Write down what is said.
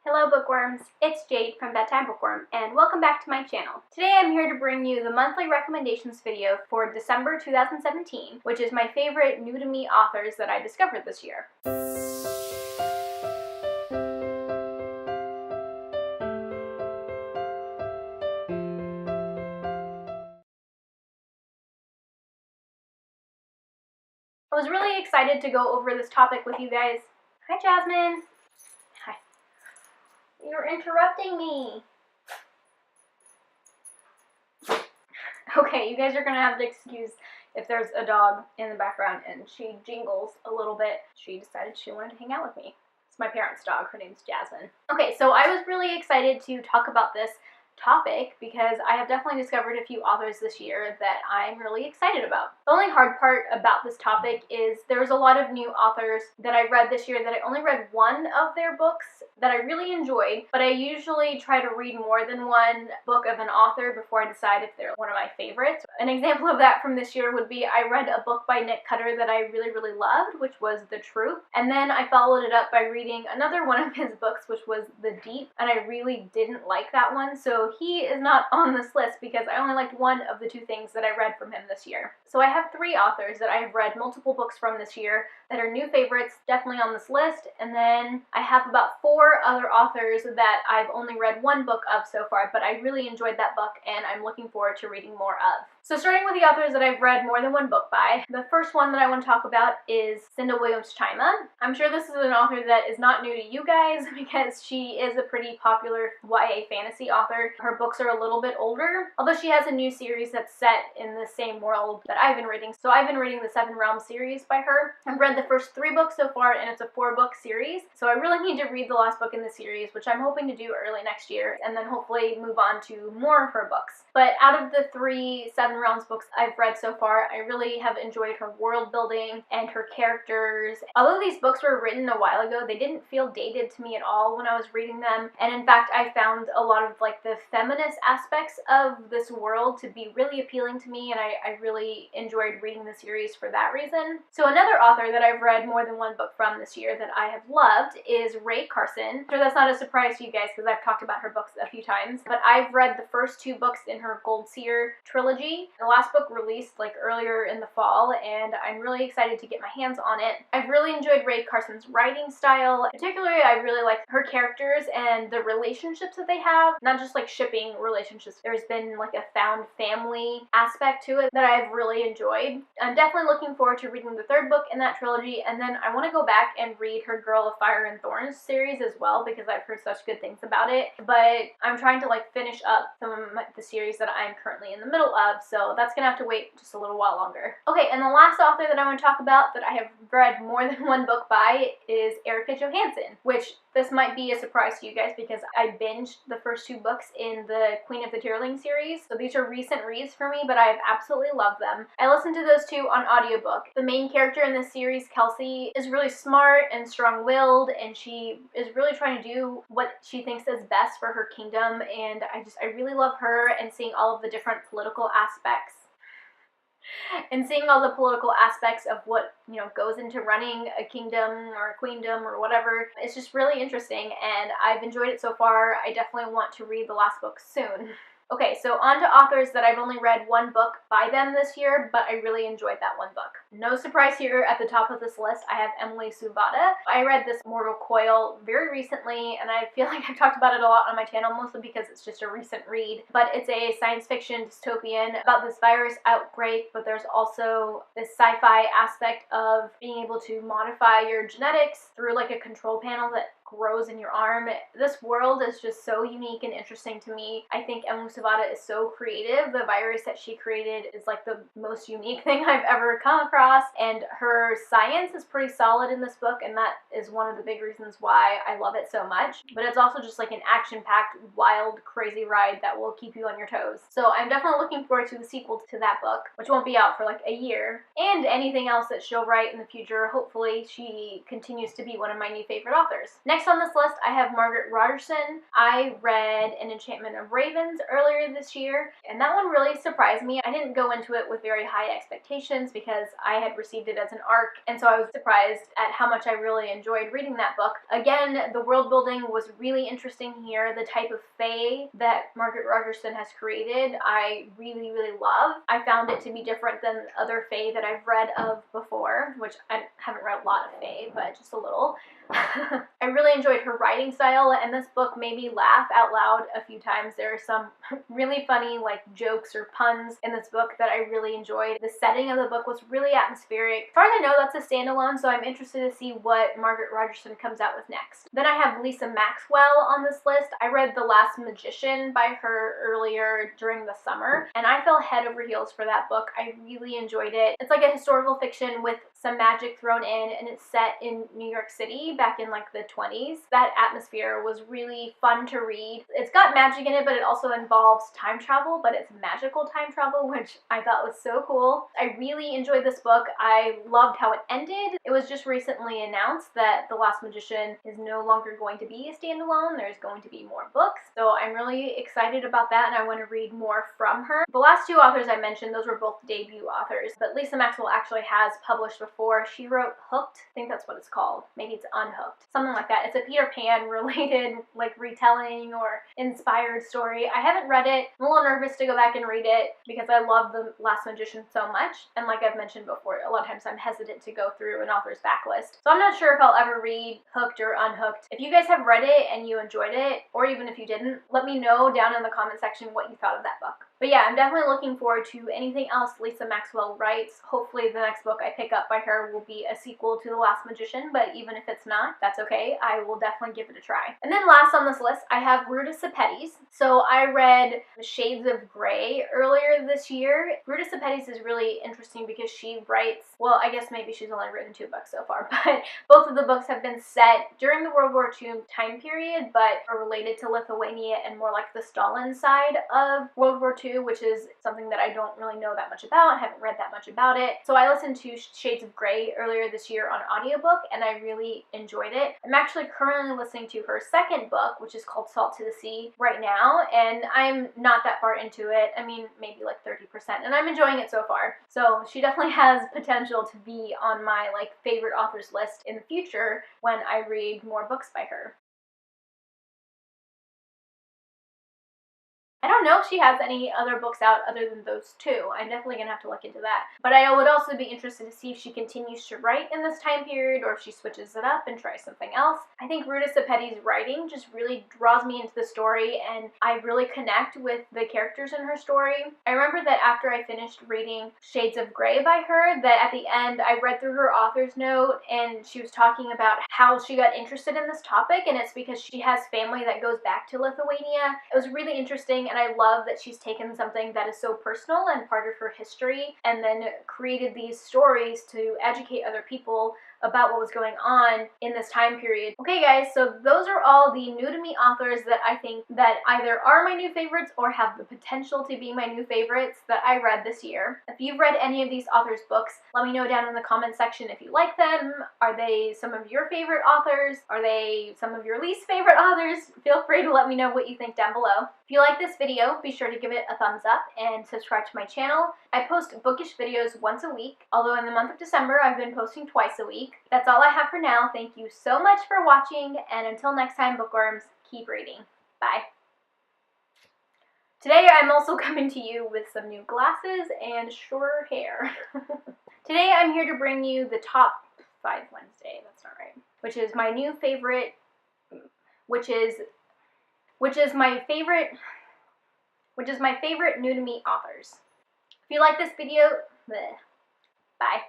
Hello bookworms, it's Jade from Bedtime Bookworm, and welcome back to my channel. Today I'm here to bring you the monthly recommendations video for December 2017, which is my favorite new-to-me authors that I discovered this year. I was really excited to go over this topic with you guys. Hi Jasmine! Hi. You're interrupting me! Okay, you guys are gonna have to excuse if there's a dog in the background and she jingles a little bit. She decided she wanted to hang out with me. It's my parents' dog. Her name's Jasmine. Okay, so I was really excited to talk about this topic because I have definitely discovered a few authors this year that I'm really excited about. The only hard part about this topic is there's a lot of new authors that I read this year that I only read one of their books that I really enjoyed, but I usually try to read more than one book of an author before I decide if they're one of my favorites. An example of that from this year would be I read a book by Nick Cutter that I really loved, which was The Truth, and then I followed it up by reading another one of his books, which was The Deep, and I really didn't like that one, so he is not on this list because I only liked one of the two things that I read from him this year. So I have three authors that I have read multiple books from this year that are new favorites, definitely on this list, and then I have about four other authors that I've only read one book of so far, but I really enjoyed that book and I'm looking forward to reading more of. So starting with the authors that I've read more than one book by, the first one that I want to talk about is Cinda Chima. I'm sure this is an author that is not new to you guys because she is a pretty popular YA fantasy author. Her books are a little bit older, although she has a new series that's set in the same world that I've been reading. So I've been reading the Seven Realms series by her. I've read the first 3 books so far and it's a 4-book series. So I really need to read the last book in the series, which I'm hoping to do early next year, and then hopefully move on to more of her books. But out of the 3 Seven Realms books I've read so far, I really have enjoyed her world building and her characters. Although these books were written a while ago, they didn't feel dated to me at all when I was reading them. And in fact, I found a lot of like the feminist aspects of this world to be really appealing to me, and I really enjoyed reading the series for that reason. So another author that I've read more than one book from this year that I have loved is Rae Carson. I'm sure that's not a surprise to you guys because I've talked about her books a few times, but I've read the first 2 books in her Gold Seer trilogy. The last book released like earlier in the fall, and I'm really excited to get my hands on it. I've really enjoyed Rae Carson's writing style. Particularly, I really like her characters and the relationships that they have, not just like shipping relationships. There's been like a found family aspect to it that I've really enjoyed. I'm definitely looking forward to reading the 3rd book in that trilogy, and then I want to go back and read her Girl of Fire and Thorns series as well because I've heard such good things about it, but I'm trying to like finish up some of the series that I'm currently in the middle of, so that's gonna have to wait just a little while longer. Okay, and the last author that I want to talk about that I have read more than one book by is Erika Johansen, which this might be a surprise to you guys because I binged the first 2 books in the Queen of the Tearling series, so these are recent reads for me, but I've absolutely loved them. I listened to those 2 on audiobook. The main character in this series, Kelsey, is really smart and strong-willed, and she is really trying to do what she thinks is best for her kingdom, and I really love her and seeing all of the different political aspects of what, you know, goes into running a kingdom or a queendom or whatever. It's just really interesting, and I've enjoyed it so far. I definitely want to read the last book soon. Okay, so on to authors that I've only read one book by them this year, but I really enjoyed that one book. No surprise here, at the top of this list, I have Emily Suvada. I read this Mortal Coil very recently, and I feel like I've talked about it a lot on my channel, mostly because it's just a recent read. But it's a science fiction dystopian about this virus outbreak, but there's also this sci-fi aspect of being able to modify your genetics through like a control panel that grows in your arm. This world is just so unique and interesting to me. I think Emily Suvada is so creative. The virus that she created is like the most unique thing I've ever come across, and her science is pretty solid in this book, and that is one of the big reasons why I love it so much. But it's also just like an action-packed, wild, crazy ride that will keep you on your toes. So I'm definitely looking forward to the sequel to that book, which won't be out for like a year, and anything else that she'll write in the future. Hopefully she continues to be one of my new favorite authors. Next Next on this list, I have Margaret Rogerson. I read An Enchantment of Ravens earlier this year, and that one really surprised me. I didn't go into it with very high expectations because I had received it as an ARC, and so I was surprised at how much I really enjoyed reading that book. Again, the world building was really interesting here. The type of fae that Margaret Rogerson has created, I really, really love. I found it to be different than other fae that I've read of before, which I haven't read a lot of fae, but just a little. I really enjoyed her writing style, and this book made me laugh out loud a few times. There are some really funny like jokes or puns in this book that I really enjoyed. The setting of the book was really atmospheric. As far as I know, that's a standalone, so I'm interested to see what Margaret Rogerson comes out with next. Then I have Lisa Maxwell on this list. I read The Last Magician by her earlier during the summer, and I fell head over heels for that book. I really enjoyed it. It's like a historical fiction with some magic thrown in, and it's set in New York City back in like the 20s. That atmosphere was really fun to read. It's got magic in it, but it also involves time travel, but it's magical time travel, which I thought was so cool. I really enjoyed this book. I loved how it ended. It was just recently announced that The Last Magician is no longer going to be a standalone. There's going to be more books, so I'm really excited about that, and I want to read more from her. The last two authors I mentioned, those were both debut authors, but Lisa Maxwell actually has published before. She wrote Hooked. I think that's what it's called. Maybe it's Unhooked. Something like that. It's a Peter Pan related like retelling or inspired story. I haven't read it. I'm a little nervous to go back and read it because I love The Last Magician so much, and like I've mentioned before, a lot of times I'm hesitant to go through an author's backlist. So I'm not sure if I'll ever read Hooked or Unhooked. If you guys have read it and you enjoyed it, or even if you didn't, let me know down in the comment section what you thought of that book. But yeah, I'm definitely looking forward to anything else Lisa Maxwell writes. Hopefully the next book I pick up by her will be a sequel to The Last Magician, but even if it's not, that's okay. I will definitely give it a try. And then last on this list, I have Ruta Septys. So I read Shades of Grey earlier this year. Ruta Septys is really interesting because she writes, well, I guess maybe she's only written 2 books so far, but both of the books have been set during the World War II time period, but are related to Lithuania and more like the Stalin side of World War II, which is something that I don't really know that much about. I haven't read that much about it. So I listened to Shades of Grey earlier this year on audiobook, and I really enjoyed it. I'm actually currently listening to her second book, which is called Salt to the Sea right now, and I'm not that far into it. I mean, maybe like 30%, and I'm enjoying it so far. So she definitely has potential to be on my like favorite authors list in the future when I read more books by her. I don't know if she has any other books out other than those 2. I'm definitely going to have to look into that. But I would also be interested to see if she continues to write in this time period or if she switches it up and tries something else. I think Ruta Septys' writing just really draws me into the story, and I really connect with the characters in her story. I remember that after I finished reading Shades of Grey by her, that at the end I read through her author's note, and she was talking about how she got interested in this topic, and it's because she has family that goes back to Lithuania. It was really interesting, and I love that she's taken something that is so personal and part of her history and then created these stories to educate other people about what was going on in this time period. Okay guys, so those are all the new to me authors that I think that either are my new favorites or have the potential to be my new favorites that I read this year. If you've read any of these authors' books, let me know down in the comment section if you like them. Are they some of your favorite authors? Are they some of your least favorite authors? Feel free to let me know what you think down below. If you like this video, be sure to give it a thumbs up and subscribe to my channel. I post bookish videos once a week, although in the month of December I've been posting twice a week. That's all I have for now. Thank you so much for watching, and until next time, bookworms, keep reading. Bye. Today I'm also coming to you with some new glasses and shorter hair. Today I'm here to bring you the top 5 Wednesday, that's not right, which is my new favorite, which is my favorite new to me authors. If you like this video, bleh, bye.